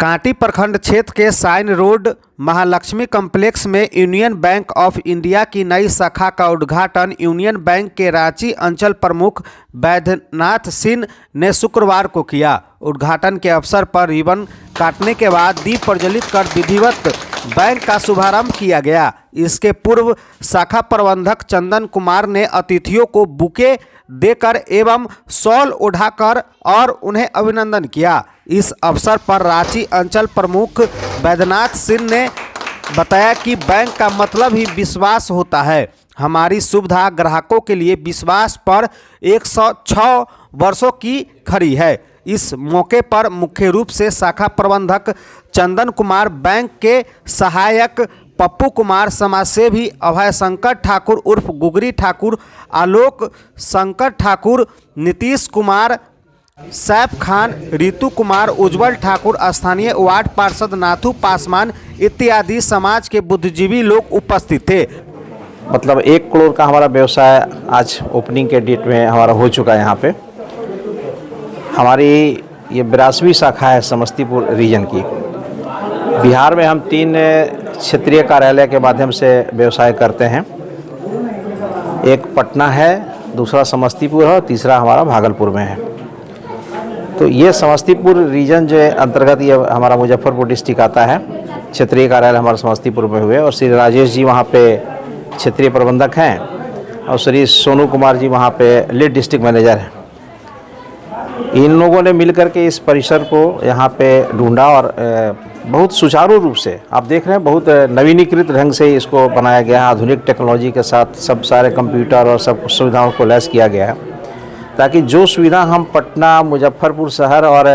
कांटी प्रखंड क्षेत्र के साइन रोड महालक्ष्मी कॉम्प्लेक्स में यूनियन बैंक ऑफ इंडिया की नई शाखा का उद्घाटन यूनियन बैंक के रांची अंचल प्रमुख बैद्यनाथ सिंह ने शुक्रवार को किया। उद्घाटन के अवसर पर रिबन काटने के बाद दीप प्रज्वलित कर विधिवत बैंक का शुभारंभ किया गया। इसके पूर्व शाखा प्रबंधक चंदन कुमार ने अतिथियों को बुके देकर एवं शॉल ओढ़ाकर और उन्हें अभिनंदन किया। इस अवसर पर रांची अंचल प्रमुख बैद्यनाथ सिंह ने बताया कि बैंक का मतलब ही विश्वास होता है। हमारी सुविधा ग्राहकों के लिए विश्वास पर 106 वर्षों की खड़ी है। इस मौके पर मुख्य रूप से शाखा प्रबंधक चंदन कुमार, बैंक के सहायक पप्पू कुमार, समाजसेवी अभय शंकर ठाकुर उर्फ गुगरी ठाकुर, आलोक शंकर ठाकुर, नीतीश कुमार, सैफ खान, रितु कुमार, उज्जवल ठाकुर, स्थानीय वार्ड पार्षद नाथू पासवान इत्यादि समाज के बुद्धिजीवी लोग उपस्थित थे। मतलब 1 करोड़ का हमारा व्यवसाय आज ओपनिंग के डेट में हमारा हो चुका है। यहाँ पे हमारी ये 82वीं शाखा है समस्तीपुर रीजन की। बिहार में हम 3 क्षेत्रीय कार्यालय के माध्यम से व्यवसाय करते हैं। एक पटना है, दूसरा समस्तीपुर है और तीसरा हमारा भागलपुर में है। तो ये समस्तीपुर रीजन जो अंतर्गत ये हमारा मुजफ्फरपुर डिस्ट्रिक्ट आता है। क्षेत्रीय कार्यालय हमारे समस्तीपुर में हुए और श्री राजेश जी वहाँ पे क्षेत्रीय प्रबंधक हैं और श्री सोनू कुमार जी वहाँ पे लीड डिस्ट्रिक्ट मैनेजर हैं। इन लोगों ने मिलकर के इस परिसर को यहाँ पे ढूंढा और बहुत सुचारू रूप से आप देख रहे हैं, बहुत नवीनीकृत ढंग से इसको बनाया गया है। आधुनिक टेक्नोलॉजी के साथ सब सारे कंप्यूटर और सब सुविधाओं को लैस किया गया है, ताकि जो सुविधा हम पटना, मुजफ्फरपुर शहर और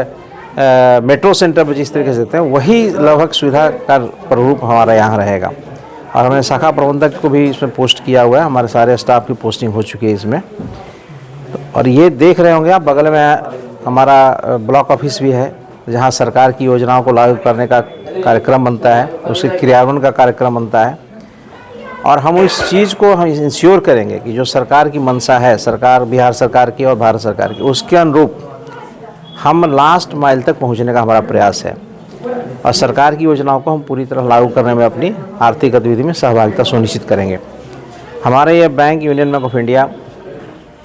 मेट्रो सेंटर में जिस तरीके से देते हैं, वही लगभग सुविधा का प्रारूप हमारा यहाँ रहेगा। और हमने शाखा प्रबंधक को भी इसमें पोस्ट किया हुआ है। हमारे सारे स्टाफ की पोस्टिंग हो चुकी है इसमें। और ये देख रहे होंगे आप, बगल में हमारा ब्लॉक ऑफिस भी है, जहाँ सरकार की योजनाओं को लागू करने का कार्यक्रम बनता है, उसके क्रियान्वयन का कार्यक्रम बनता है। और हम इस चीज़ को हम इंश्योर करेंगे कि जो सरकार की मंशा है, सरकार बिहार सरकार की और भारत सरकार की, उसके अनुरूप हम लास्ट माइल तक पहुंचने का हमारा प्रयास है। और सरकार की योजनाओं को हम पूरी तरह लागू करने में अपनी आर्थिक गतिविधि में सहभागिता सुनिश्चित करेंगे। हमारे ये bank union bank of India,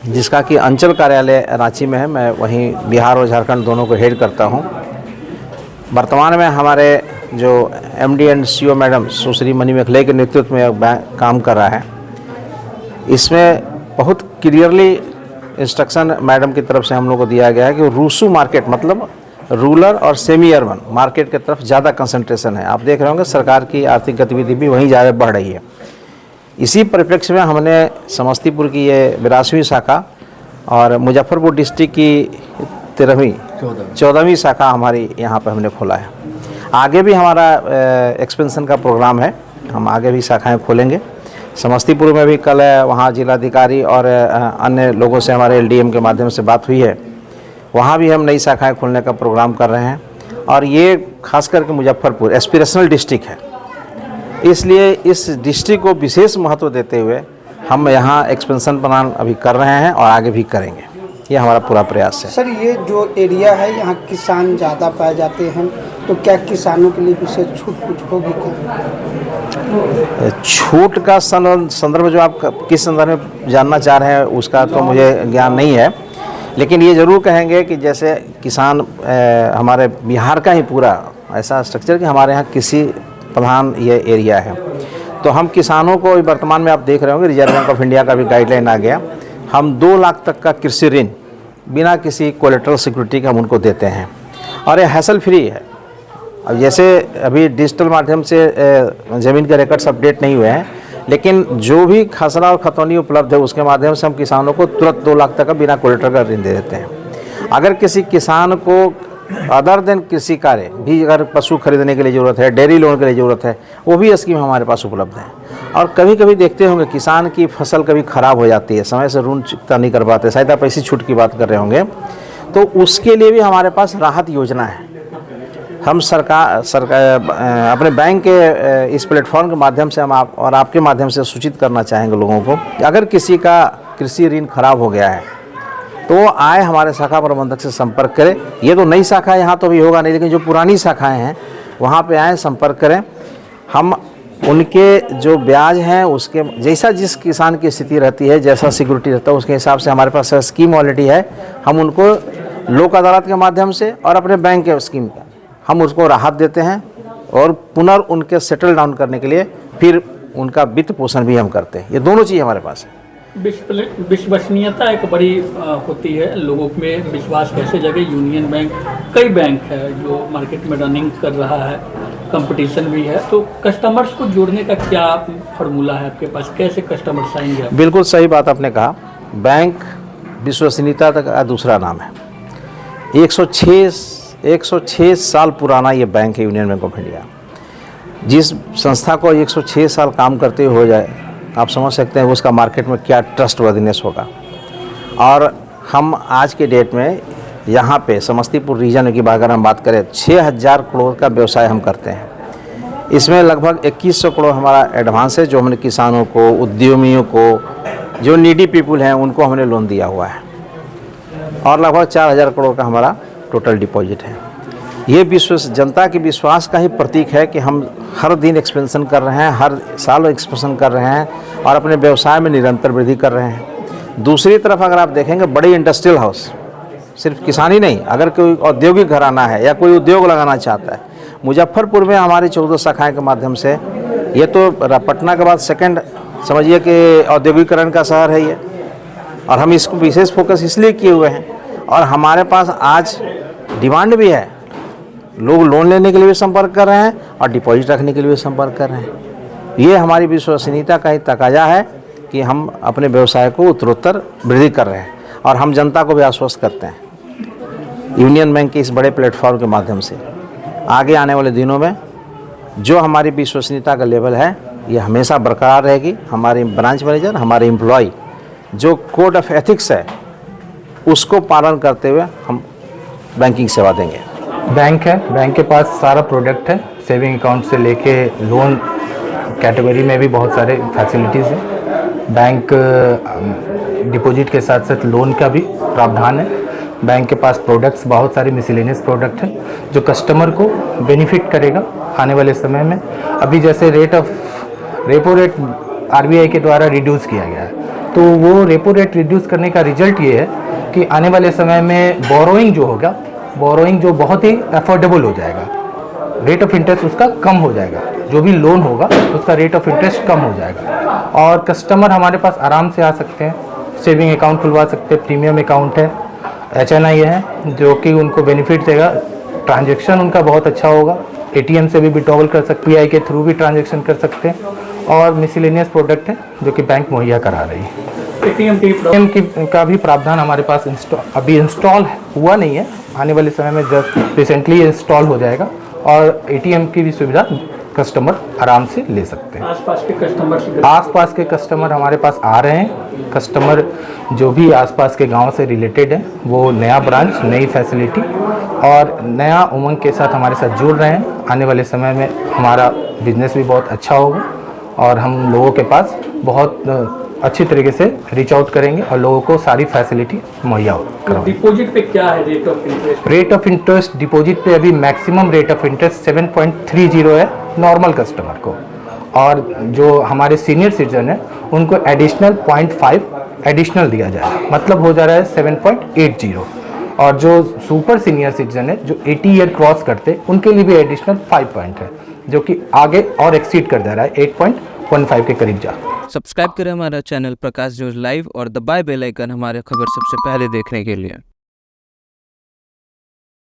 जिसका कि अंचल कार्यालय रांची में है, मैं वहीं बिहार और झारखंड दोनों को हेड करता हूँ। वर्तमान में हमारे जो MD and CEO madam Sushri Mani Mekhale के नेतृत्व में बैंक काम कर रहा है। इसमें बहुत क्लियरली इंस्ट्रक्शन मैडम की तरफ से हम लोग को दिया गया है कि रूसू मार्केट, मतलब रूरल और सेमी अर्बन मार्केट की तरफ ज़्यादा कंसंट्रेशन है। आप देख रहे होंगे सरकार की आर्थिक गतिविधि भी वहीं ज़्यादा बढ़ रही है। इसी परिप्रेक्ष्य में हमने समस्तीपुर की ये 82वीं शाखा और मुजफ्फरपुर डिस्ट्रिक्ट की 14वीं शाखा हमारी यहाँ पर हमने खोला है। आगे भी हमारा एक्सपेंशन का प्रोग्राम है, हम आगे भी शाखाएं खोलेंगे। समस्तीपुर में भी कल वहाँ जिलाधिकारी और अन्य लोगों से हमारे एलडीएम के माध्यम से बात हुई है, वहाँ भी हम नई शाखाएं खोलने का प्रोग्राम कर रहे हैं। और ये खास करके मुजफ्फरपुर एस्पिरेशनल डिस्ट्रिक्ट है, इसलिए इस डिस्ट्रिक्ट को विशेष महत्व देते हुए हम यहाँ एक्सपेंशन प्लान अभी कर रहे हैं और आगे भी करेंगे। ये हमारा पूरा प्रयास है। सर, ये जो एरिया है यहाँ किसान ज़्यादा पाए जाते हैं, तो क्या किसानों के लिए विशेष छूट कुछ होगी क्या? छूट का संदर्भ जो आप किस संदर्भ में जानना चाह रहे हैं उसका तो मुझे ज्ञान नहीं है, लेकिन ये ज़रूर कहेंगे कि जैसे किसान हमारे बिहार का ही पूरा ऐसा स्ट्रक्चर कि हमारे यहाँ कृषि प्रधान ये एरिया है, तो हम किसानों को वर्तमान में आप देख रहे होंगे रिजर्व बैंक ऑफ इंडिया का भी गाइडलाइन आ गया। हम 2 लाख तक का कृषि ऋण बिना किसी कोलेटरल सिक्योरिटी के हम उनको देते हैं और ये हैसल फ्री है। अब जैसे अभी डिजिटल माध्यम से ज़मीन के रिकॉर्ड्स अपडेट नहीं हुए हैं, लेकिन जो भी खसरा और खतौनी उपलब्ध है उसके माध्यम से हम किसानों को तुरंत 2 लाख तक का बिना कोलेटरल का ऋण दे देते हैं। अगर किसी किसान को अदर देन कृषि कार्य भी, अगर पशु खरीदने के लिए ज़रूरत है, डेयरी लोन के लिए ज़रूरत है, वो भी स्कीम हमारे पास उपलब्ध है। और कभी कभी देखते होंगे किसान की फसल कभी ख़राब हो जाती है, समय से ऋण चुकता नहीं कर पाते, शायद आप ऐसी छूट की बात कर रहे होंगे, तो उसके लिए भी हमारे पास राहत योजना है। हम सरकार अपने बैंक के इस प्लेटफॉर्म के माध्यम से हम आपके माध्यम से सूचित करना चाहेंगे लोगों को कि अगर किसी का कृषि ऋण खराब हो गया है तो वो आए हमारे शाखा प्रबंधक से संपर्क करें। ये तो नई शाखा यहाँ तो भी होगा नहीं, लेकिन जो पुरानी शाखाएं हैं वहाँ पे आएँ, संपर्क करें। हम उनके जो ब्याज हैं उसके जैसा जिस किसान की स्थिति रहती है, जैसा सिक्योरिटी रहता है, उसके हिसाब से हमारे पास स्कीम ऑलरेडी है। हम उनको लोक अदालत के माध्यम से और अपने बैंक के स्कीम का हम उसको राहत देते हैं और उनके सेटल डाउन करने के लिए फिर उनका वित्त पोषण भी हम करते हैं। ये दोनों चीज़ हमारे पास है। विश्वसनीयता एक बड़ी होती है, लोगों में विश्वास कैसे जगे। यूनियन बैंक, कई बैंक है जो मार्केट में रनिंग कर रहा है, कंपटीशन भी है, तो कस्टमर्स को जोड़ने का क्या फार्मूला है आपके पास, कैसे कस्टमर्स आएंगे? बिल्कुल सही बात आपने कहा। बैंक विश्वसनीयता का दूसरा नाम है। 106 साल पुराना ये बैंक है यूनियन बैंक ऑफ इंडिया। जिस संस्था को 106 साल काम करते हुए हो जाए, आप समझ सकते हैं उसका मार्केट में क्या ट्रस्टवर्दीनेस होगा। और हम आज के डेट में यहाँ पे समस्तीपुर रीजन की अगर हम बात करें, 6000 करोड़ का व्यवसाय हम करते हैं। इसमें लगभग 2100 करोड़ हमारा एडवांस है, जो हमने किसानों को, उद्यमियों को, जो नीडी पीपुल हैं उनको हमने लोन दिया हुआ है। और लगभग 4000 करोड़ का हमारा टोटल डिपॉजिट है। ये जनता के विश्वास का ही प्रतीक है कि हम हर दिन एक्सपेंशन कर रहे हैं, हर साल एक्सपेंशन कर रहे हैं और अपने व्यवसाय में निरंतर वृद्धि कर रहे हैं। दूसरी तरफ अगर आप देखेंगे, बड़े इंडस्ट्रियल हाउस, सिर्फ किसानी नहीं, अगर कोई औद्योगिक घराना है या कोई उद्योग लगाना चाहता है, मुजफ्फरपुर में हमारी 14 शाखाएं के माध्यम से, ये तो पटना के बाद सेकंड समझिए कि औद्योगिकरण का शहर है ये, और हम इसको विशेष फोकस इसलिए किए हुए हैं। और हमारे पास आज डिमांड भी है, लोग लोन लेने के लिए भी संपर्क कर रहे हैं और डिपॉजिट रखने के लिए भी संपर्क कर रहे हैं। ये हमारी विश्वसनीयता का ही तकाजा है कि हम अपने व्यवसाय को उत्तरोत्तर वृद्धि कर रहे हैं और हम जनता को भी आश्वस्त करते हैं यूनियन बैंक के इस बड़े प्लेटफॉर्म के माध्यम से। आगे आने वाले दिनों में जो हमारी विश्वसनीयता का लेवल है ये हमेशा बरकरार रहेगी। हमारे ब्रांच मैनेजर, हमारे एम्प्लॉय जो कोड ऑफ एथिक्स है उसको पालन करते हुए हम बैंकिंग सेवा देंगे। बैंक है, बैंक के पास सारा प्रोडक्ट है, सेविंग अकाउंट से लेके लोन कैटेगरी में भी बहुत सारे फैसिलिटीज़ हैं। बैंक डिपॉजिट के साथ साथ लोन का भी प्रावधान है। बैंक के पास प्रोडक्ट्स बहुत सारे मिसलेनियस प्रोडक्ट हैं जो कस्टमर को बेनिफिट करेगा आने वाले समय में। अभी जैसे रेपो रेट आरबीआई के द्वारा रिड्यूस किया गया है, तो वो रेपो रेट रिड्यूस करने का रिजल्ट ये है कि आने वाले समय में बोरोइंग जो होगा, बोरोइंग जो बहुत ही अफोर्डेबल हो जाएगा, रेट ऑफ इंटरेस्ट उसका कम हो जाएगा, जो भी लोन होगा उसका रेट ऑफ इंटरेस्ट कम हो जाएगा और कस्टमर हमारे पास आराम से आ सकते हैं, सेविंग अकाउंट खुलवा सकते हैं, प्रीमियम अकाउंट है, HNI है जो कि उनको बेनिफिट देगा, ट्रांजैक्शन उनका बहुत अच्छा होगा, ATM से भी विड्रॉवल कर सकते हैं, PI के थ्रू भी ट्रांजैक्शन कर सकते हैं और मिसलेनियस प्रोडक्ट है जो कि बैंक मुहैया करा रही है। ATM का भी प्रावधान हमारे पास अभी इंस्टॉल हुआ नहीं है, आने वाले समय में जस्ट रिसेंटली इंस्टॉल हो जाएगा और ATM की भी सुविधा कस्टमर आराम से ले सकते हैं। आसपास के कस्टमर हमारे पास आ रहे हैं। कस्टमर जो भी आसपास के गांव से रिलेटेड है वो नया ब्रांच, नई फैसिलिटी और नया उमंग के साथ हमारे साथ जुड़ रहे हैं। आने वाले समय में हमारा बिजनेस भी बहुत अच्छा होगा और हम लोगों के पास बहुत अच्छी तरीके से रीच आउट करेंगे और लोगों को सारी फैसिलिटी मुहैया कराएंगे। डिपॉजिट पे क्या है rate of interest? Rate of interest deposit पे अभी मैक्सिमम रेट ऑफ इंटरेस्ट 7.30 है नॉर्मल कस्टमर को, और जो हमारे सीनियर सिटीजन है उनको एडिशनल 0.5 एडिशनल दिया जाएगा, मतलब हो जा रहा है 7.80। और जो सुपर सीनियर सिटीजन है जो 80 ईयर क्रॉस करते उनके लिए भी एडिशनल 5 पॉइंट है, जो कि आगे और एक्सीड कर जा रहा है, 8.15 के करीब जा। सब्सक्राइब करें हमारा चैनल प्रकाश न्यूज़ लाइव और दबाए बेल आइकन हमारे खबर सबसे पहले देखने के लिए।